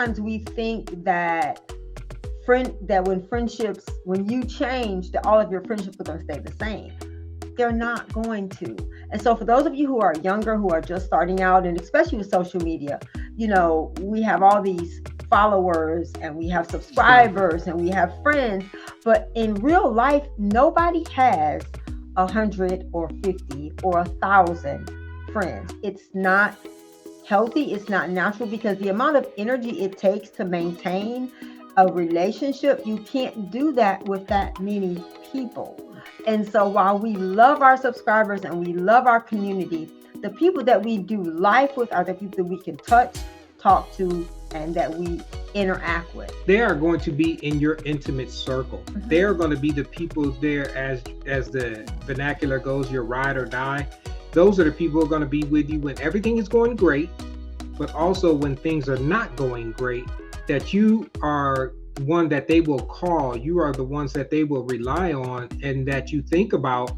sometimes we think that when you change, that all of your friendships are going to stay the same. They're not going to. And so for those of you who are younger, who are just starting out, and especially with social media, we have all these followers and we have subscribers and we have friends, but in real life, nobody has 100 or 50 or 1,000 friends. It's not healthy. It's not natural, because the amount of energy it takes to maintain a relationship, you can't do that with that many people. And so while we love our subscribers and we love our community, the people that we do life with are the people that we can touch, talk to, and that we interact with. They are going to be in your intimate circle. Mm-hmm. They are going to be the people there, as the vernacular goes, your ride or die. Those are the people who are going to be with you when everything is going great, but also when things are not going great, that you are one that they will call. You are the ones that they will rely on, and that you think about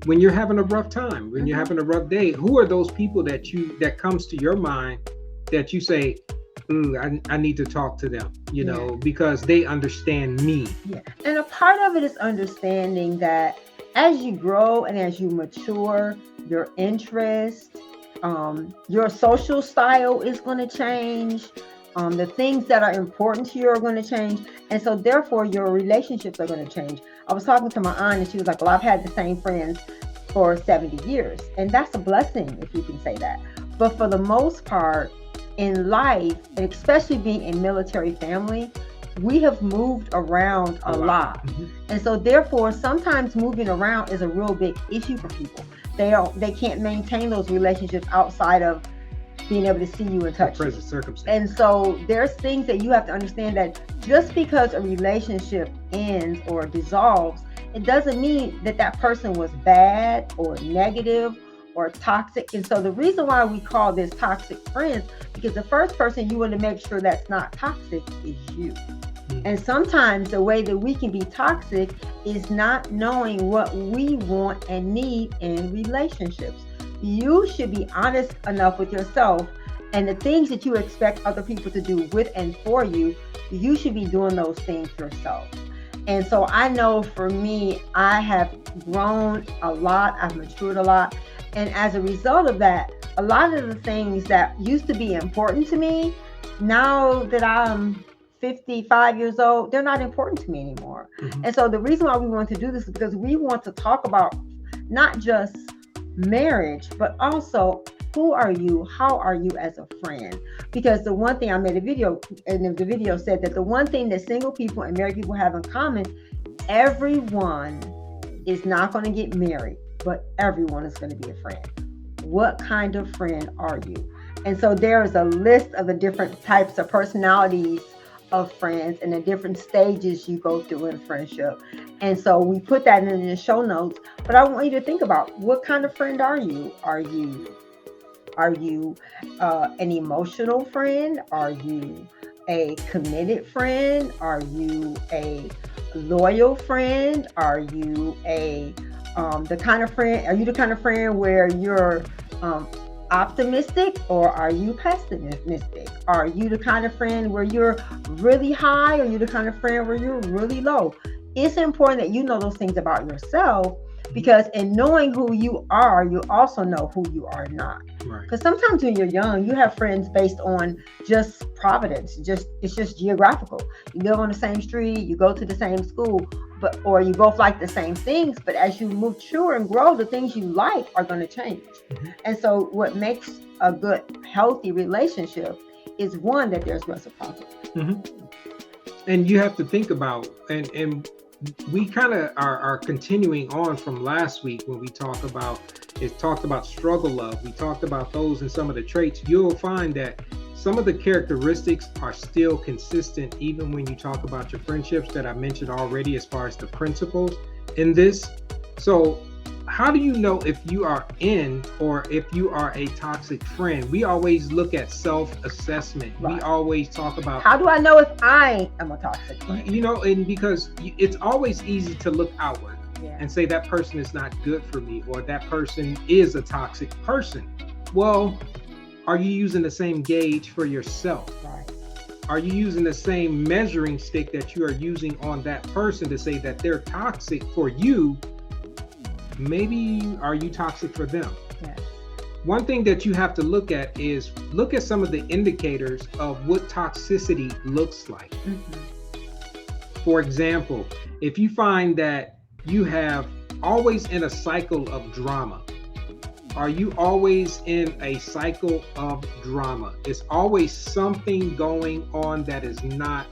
when you're having a rough time, when you're having a rough day. Who are those people that comes to your mind that you say, I need to talk to them, because they understand me. Yeah. And a part of it is understanding that as you grow and as you mature, your interest, your social style is going to change. The things that are important to you are going to change. And so therefore your relationships are going to change. I was talking to my aunt and she was like, well, I've had the same friends for 70 years. And that's a blessing, if you can say that. But for the most part in life, and especially being a military family, we have moved around a lot. Mm-hmm. And so therefore, sometimes moving around is a real big issue for people. They can't maintain those relationships outside of being able to see you and touch you. And so there's things that you have to understand, that just because a relationship ends or dissolves, it doesn't mean that person was bad or negative or toxic. And so the reason why we call this toxic friends, because the first person you want to make sure that's not toxic is you. Mm-hmm. And sometimes the way that we can be toxic is not knowing what we want and need in relationships. You should be honest enough with yourself, and the things that you expect other people to do with and for you, you should be doing those things yourself. And so I know for me, I have grown a lot, I've matured a lot. And as a result of that, a lot of the things that used to be important to me, now that I'm 55 years old, they're not important to me anymore. Mm-hmm. And so the reason why we want to do this is because we want to talk about not just marriage, but also who are you? How are you as a friend? Because the one thing I made a video, and the video said that the one thing that single people and married people have in common, everyone is not going to get married, but everyone is going to be a friend. What kind of friend are you? And so there is a list of the different types of personalities of friends and the different stages you go through in friendship. And so we put that in the show notes, but I want you to think about, what kind of friend are you? Are you an emotional friend? Are you a committed friend? Are you a loyal friend? Are you the kind of friend where you're optimistic, or are you pessimistic? Are you the kind of friend where you're really high, or are you the kind of friend where you're really low? It's important that you know those things about yourself, because in knowing who you are, you also know who you are not. Right. Because sometimes when you're young, you have friends based on just providence. It's just geographical. You live on the same street, you go to the same school, or you both like the same things. But as you mature and grow, the things you like are going to change. Mm-hmm. And so what makes a good, healthy relationship is one that there's reciprocity. Mm-hmm. And you have to think about, and we kind of are continuing on from last week when we talked about struggle love. We talked about those and some of the traits. You'll find that some of the characteristics are still consistent even when you talk about your friendships that I mentioned already, as far as the principles in this. So how do you know if you are in, or if you are a toxic friend? We always look at self-assessment. Right. We always talk about, how do I know if I am a toxic friend? And because it's always easy to look outward and say that person is not good for me, or that person is a toxic person. Well, are you using the same gauge for yourself? Right. are you using the same measuring stick that you are using on that person to say that they're toxic for you? Maybe are you toxic for them? Yes. One thing that you have to look at is look at some of the indicators of what toxicity looks like. For example, if you find that you have always in a cycle of drama, are you always in a cycle of drama? It's always something going on that is not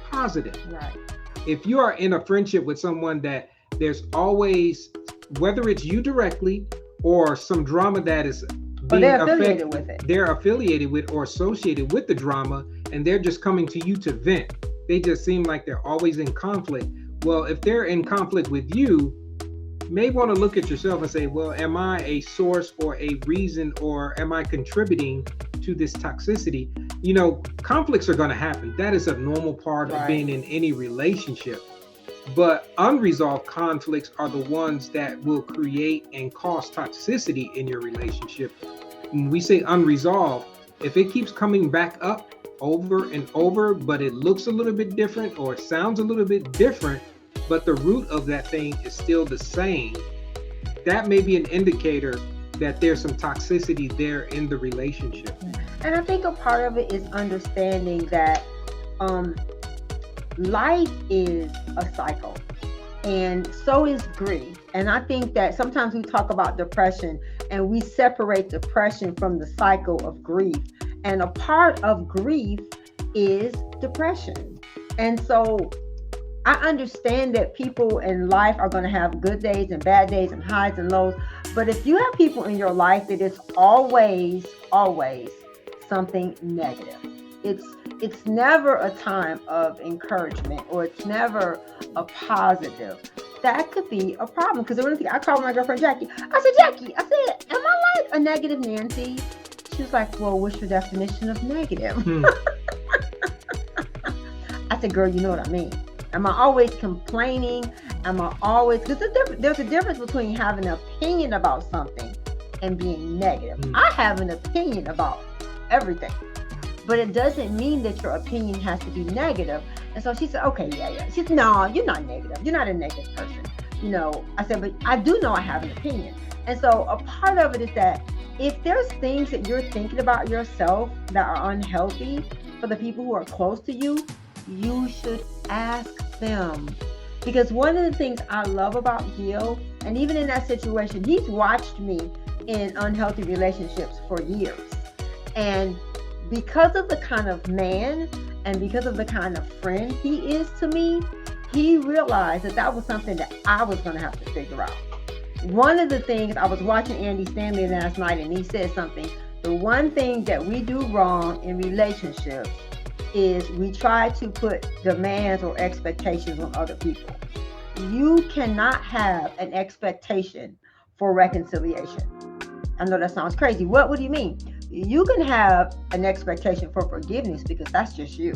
positive. Right. If you are in a friendship with someone that there's always, whether it's you directly or some drama that is being they're affiliated with it. They're affiliated with or associated with the drama, and they're just coming to you to vent. They just seem like they're always in conflict. Well, if they're in conflict with you, you may want to look at yourself and say, well, am I a source or a reason, or am I contributing to this toxicity? You know, conflicts are going to happen. That is a normal part of being in any relationship. But unresolved conflicts are the ones that will create and cause toxicity in your relationship. When we say unresolved, if it keeps coming back up over and over, but it looks a little bit different or it sounds a little bit different, but the root of that thing is still the same, that may be an indicator that there's some toxicity there in the relationship. And I think a part of it is understanding that life is a cycle, and so is grief. And I think that sometimes we talk about depression and we separate depression from the cycle of grief. And a part of grief is depression. And so I understand that people in life are going to have good days and bad days and highs and lows. But if you have people in your life that is always something negative, it's never a time of encouragement, or it's never a positive, that could be a problem. Because I called my girlfriend Jackie. I said, Jackie, am I like a negative Nancy? She was like, well, what's your definition of negative? I said, girl, you know what I mean. Am I always complaining? Am I always, because there's a difference between having an opinion about something and being negative. I have an opinion about everything, but it doesn't mean that your opinion has to be negative. And so she said, okay, yeah. She said, no, you're not negative. You're not a negative person. You know, I said, but I do know I have an opinion. And so a part of it is that if there's things that you're thinking about yourself that are unhealthy for the people who are close to you, you should ask them. Because one of the things I love about Gil, and even in that situation, he's watched me in unhealthy relationships for years. And because of the kind of man and because of the kind of friend he is to me, he realized that was something that I was going to have to figure out. One of the things, I was watching Andy Stanley last night, and he said something. The one thing that we do wrong in relationships is we try to put demands or expectations on other people. You cannot have an expectation for reconciliation. I know that sounds crazy. What do you mean? You can have an expectation for forgiveness because that's just you.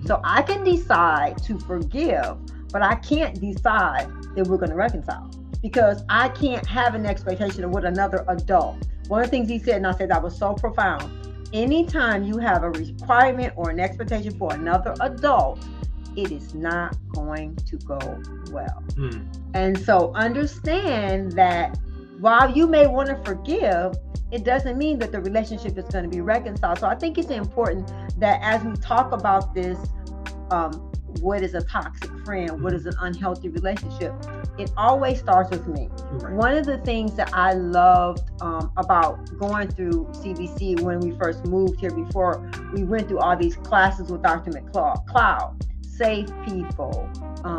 So I can decide to forgive, but I can't decide that we're going to reconcile, because I can't have an expectation of what another adult. One of the things he said, and I said that was so profound. Anytime you have a requirement or an expectation for another adult, it is not going to go well. And so understand that while you may want to forgive, it doesn't mean that the relationship is going to be reconciled. So I think it's important that as we talk about this, what is a toxic friend, what is an unhealthy relationship, it always starts with me. Right. One of the things that I loved about going through CBC when we first moved here, before we went through all these classes with Dr. McCloud, Safe People,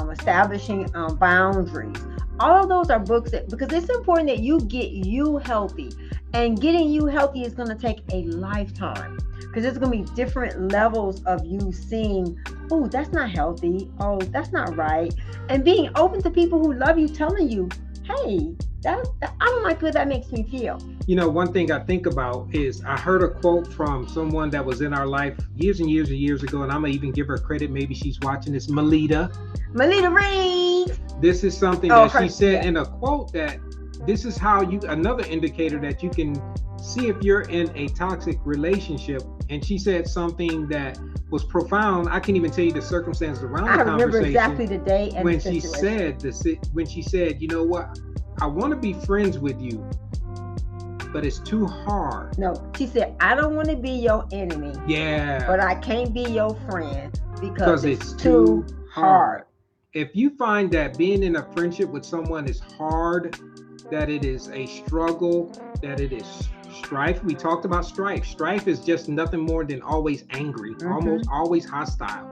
Establishing Boundaries, all of those are books because it's important that you get you healthy. And getting you healthy is going to take a lifetime, because there's going to be different levels of you seeing, oh, that's not healthy. Oh, that's not right. And being open to people who love you, telling you, hey, I don't like what that makes me feel. You know, one thing I think about is I heard a quote from someone that was in our life years and years and years ago, and I'm going to even give her credit. Maybe she's watching this. Melita Reed. This is something that she said in a quote, that this is how another indicator that you can see if you're in a toxic relationship. And she said something that was profound. I can't even tell you the circumstances around the conversation. I remember exactly the day and when the situation. when she said, you know what, I want to be friends with you, but it's too hard. No, she said, I don't want to be your enemy. Yeah. But I can't be your friend because it's too hard. If you find that being in a friendship with someone is hard, that it is a struggle, that it is strife. We talked about strife. Strife is just nothing more than always angry, almost always hostile.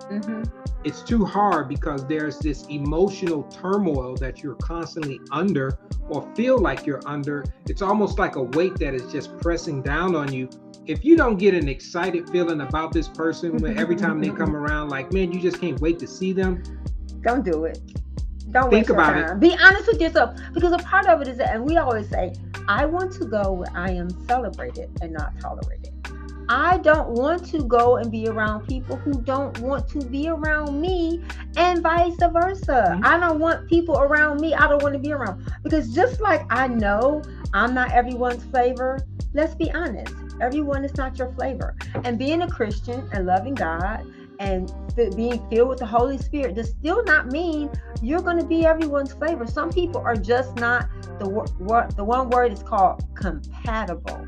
It's too hard because there's this emotional turmoil that you're constantly under or feel like you're under. It's almost like a weight that is just pressing down on you. If you don't get an excited feeling about this person when every time they come around, like, man, you just can't wait to see them. Don't do it. Don't think waste about your time. it. Be honest with yourself, because a part of it is that, and we always say, I want to go where I am celebrated and not tolerated. I don't want to go and be around people who don't want to be around me, and vice versa. I don't want people around me I don't want to be around, because just like I know I'm not everyone's flavor, let's be honest, everyone is not your flavor. And being a Christian and loving God and being filled with the Holy Spirit does still not mean you're going to be everyone's flavor. Some people are just not the one word is called compatible.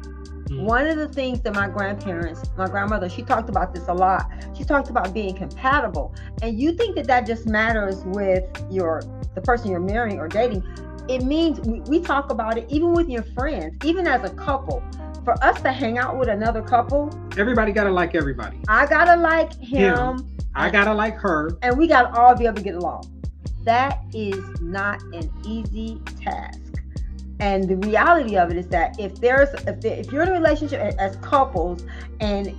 One of the things that my grandmother, she talked about this a lot. She talked about being compatible. And you think that just matters with the person you're marrying or dating. It means we talk about it even with your friends, even as a couple. For us to hang out with another couple, everybody gotta like everybody. I gotta like him. I gotta like her. And we gotta all be able to get along. That is not an easy task. And the reality of it is that if you're in a relationship as couples and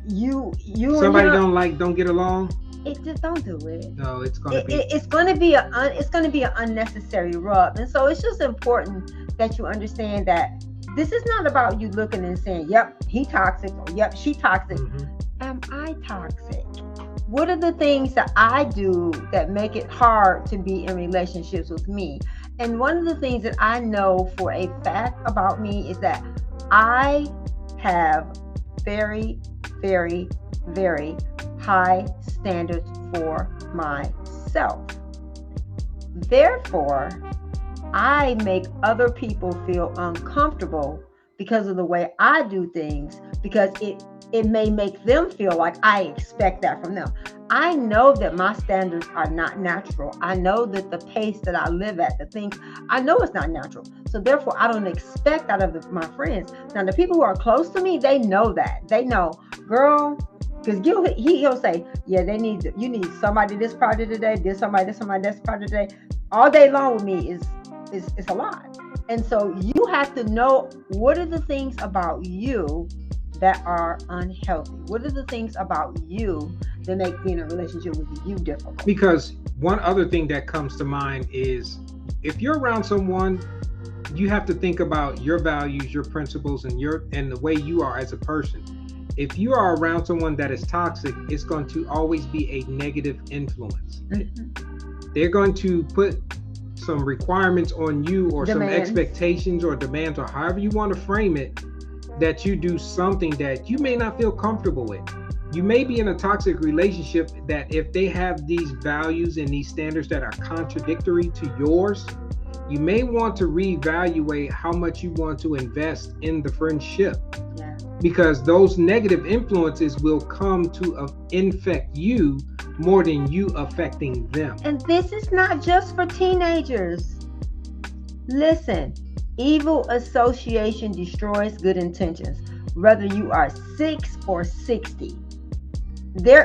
you somebody don't get along, it just don't do it. No, it's gonna be an unnecessary rub. And so it's just important that you understand that this is not about you looking and saying, yep, he toxic, or yep, she toxic. Am I toxic? What are the things that I do that make it hard to be in relationships with me? And one of the things that I know for a fact about me is that I have very, very, very high standards for myself. Therefore, I make other people feel uncomfortable because of the way I do things, because it may make them feel like I expect that from them. I know that my standards are not natural. I know that the pace that I live at, the things, I know it's not natural. So therefore, I don't expect out of my friends. Now, the people who are close to me, they know that. They know, girl, because Gil, he'll say, yeah, you need somebody this project today, this somebody this project today. All day long with me is a lot. And so you have to know, what are the things about you that are unhealthy? What are the things about you that make being in a relationship with you difficult? Because one other thing that comes to mind is, if you're around someone, you have to think about your values, your principles, and the way you are as a person. If you are around someone that is toxic, it's going to always be a negative influence. They're going to put some requirements on you, or some expectations or demands, or however you want to frame it, that you do something that you may not feel comfortable with. You may be in a toxic relationship that if they have these values and these standards that are contradictory to yours, you may want to reevaluate how much you want to invest in the friendship. Yeah. Because those negative influences will come to infect you more than you affecting them. And this is not just for teenagers. Listen, evil association destroys good intentions, whether you are 6 or 60. There